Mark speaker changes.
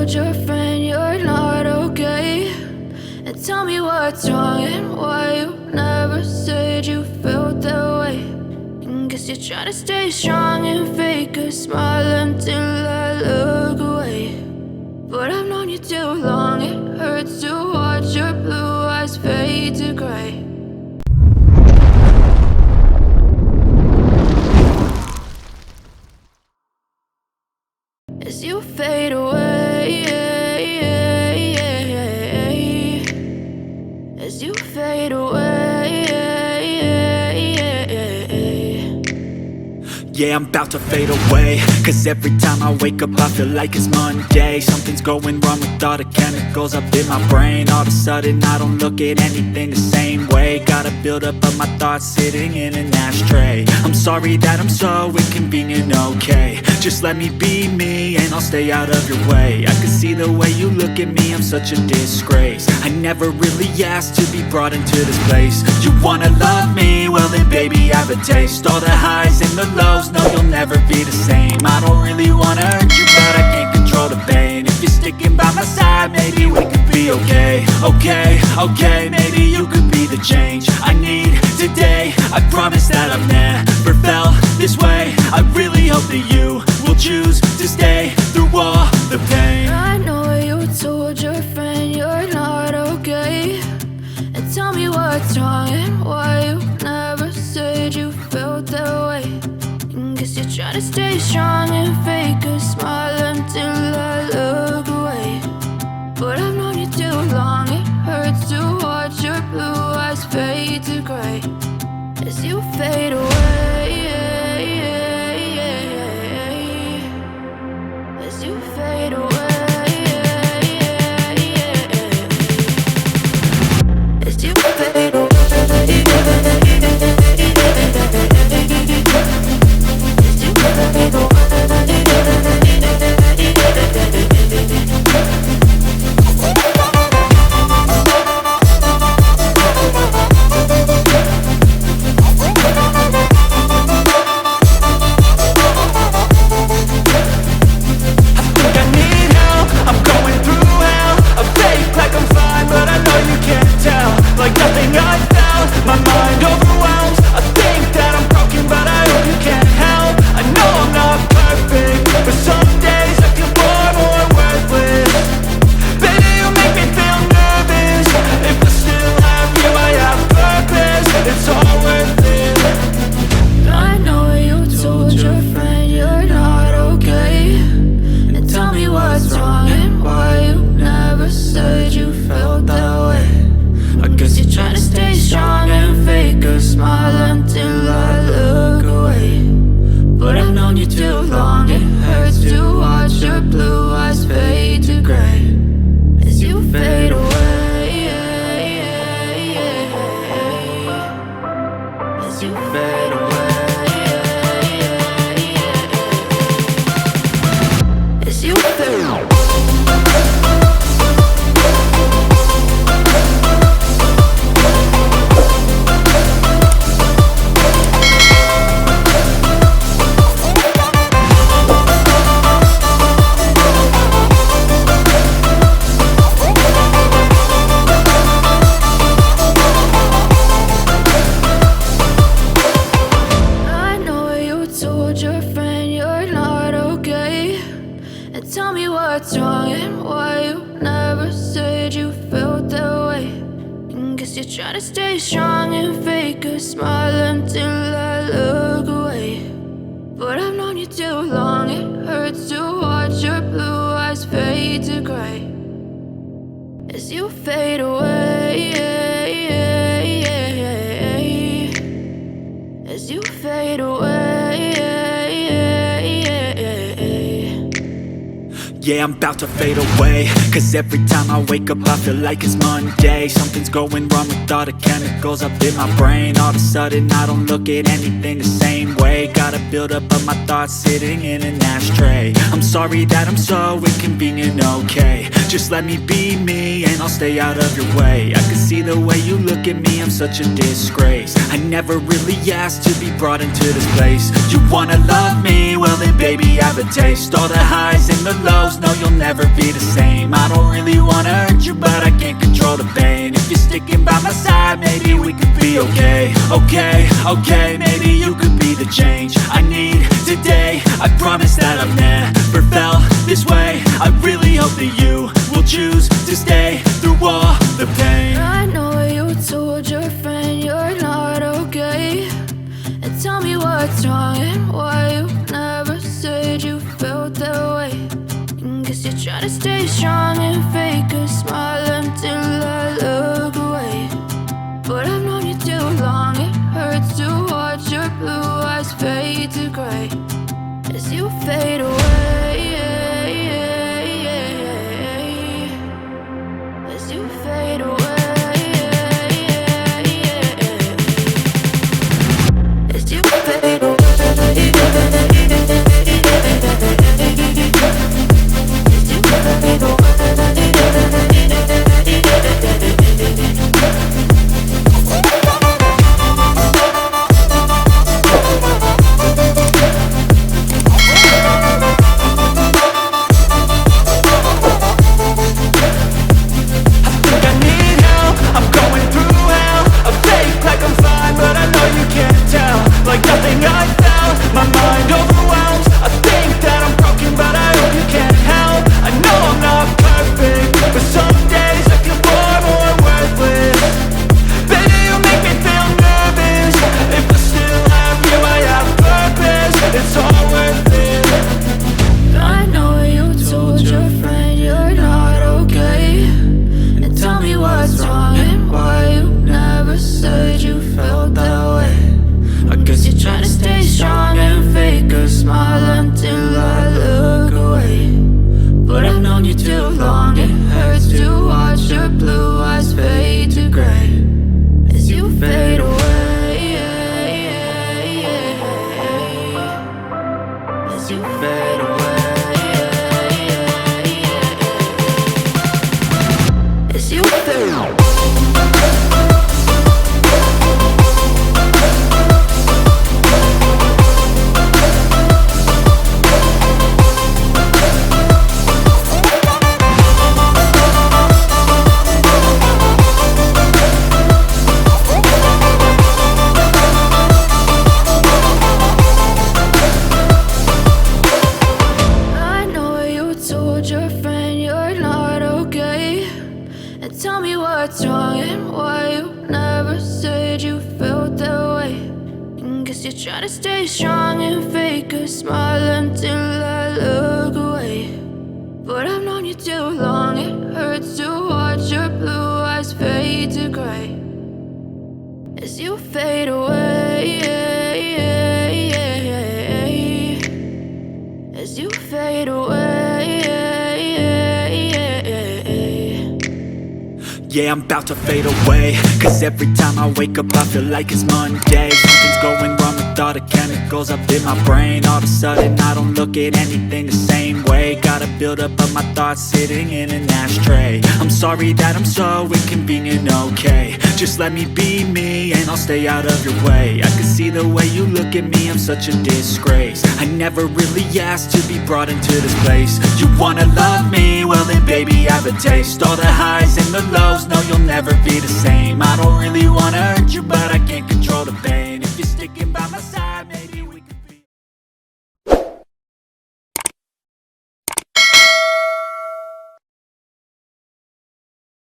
Speaker 1: told your friend you're not okay? And tell me what's wrong and why you never said you felt that way. And guess you're trying to stay strong and fake a smile until I look away. But I've known you too long, it hurts to watch your blue eyes fade to gray. As you fade away, as you fade away.
Speaker 2: Yeah, I'm about to fade away, cause every time I wake up I feel like it's Monday. Something's going wrong with all the chemicals up in my brain. All of a sudden I don't look at anything the same way. Got a buildup of my thoughts sitting in an ashtray. I'm sorry that I'm so inconvenient, okay? Just let me be me and I'll stay out of your way. I can see the way you look at me, I'm such a disgrace. I never really asked to be brought into this place. You wanna love me? Well then baby have a taste. All the highs and the lows, no, you'll never be the same. I don't really wanna hurt you, but I can't control the pain. If you're sticking by my side, maybe we could be okay. Okay, maybe you could be the change I need today. I promise that I've never felt this way. I really hope that you will choose to stay through all the pain.
Speaker 1: I know you told your friend you're not okay. And tell me what's wrong and why you never said you felt that way. Guess you're trying to stay strong and fake a smile until I look away. But I've known you too long, it hurts to watch your blue eyes fade to gray. As you fade away, as you fade away, as you fade away.
Speaker 2: Yeah, I'm about to fade away, cause every time I wake up I feel like it's Monday. Something's going wrong with all the chemicals up in my brain. All of a sudden I don't look at anything the same way. Got a buildup of my thoughts sitting in an ashtray. I'm sorry that I'm so inconvenient, okay? Just let me be me and I'll stay out of your way. I can see the way you look at me, I'm such a disgrace. I never really asked to be brought into this place. You wanna love me? Well then baby have a taste. All the highs and the lows, lows, no, you'll never be the same. I don't really wanna hurt you, but I can't control the pain. If you're sticking by my side, maybe we could be okay. Okay, maybe you could be the change I need today. I promise that I've never felt this way. I really hope that you will choose to stay through all the pain.
Speaker 1: I know you told your friend you're not okay, and tell me what's wrong and why you never said you felt that way. And guess you're trying to stay strong and fake a smile until I look away. But I've known you too long, it hurts to watch your blue eyes fade to gray as you fade away. As you fade away. As you fade away. As you fade away.
Speaker 2: Like nothing I felt, my mind overwhelms. I think that I'm broken, but I hope you can't help. I know I'm not perfect, but some days I feel far more worthless. Baby, you make me feel nervous. If I still have you, I have purpose. It's all worth it.
Speaker 1: I know you told your friend you're not okay, and tell me what's wrong and why you never said you felt that way. I guess you're trying to stay strong and fake a smile until I look away. But I've known you too long, it hurts to watch your blue eyes fade to gray as you fade away. As you fade away. As you fade away. Tell me what's wrong and why you never said you felt that way. And guess you're trying to stay strong and fake a smile until I look away. But I've known you too long, it hurts to watch your blue eyes fade to gray as you fade away. As you fade away.
Speaker 2: Yeah, I'm about to fade away, cause every time I wake up I feel like it's Monday. Something's going wrong with all the chemicals up in my brain. All of a sudden I don't look at anything the same way. Got a buildup of my thoughts sitting in an ashtray. I'm sorry that I'm so inconvenient, okay. Just let me be me and I'll stay out of your way. I can see the way you look at me, I'm such a disgrace. I never really asked to be brought into this place. You wanna love me? Well then baby have a taste. All the highs and the lows, no, you'll never be the same. I don't really wanna hurt you, but I can't control the pain. If you're sticking by my side, maybe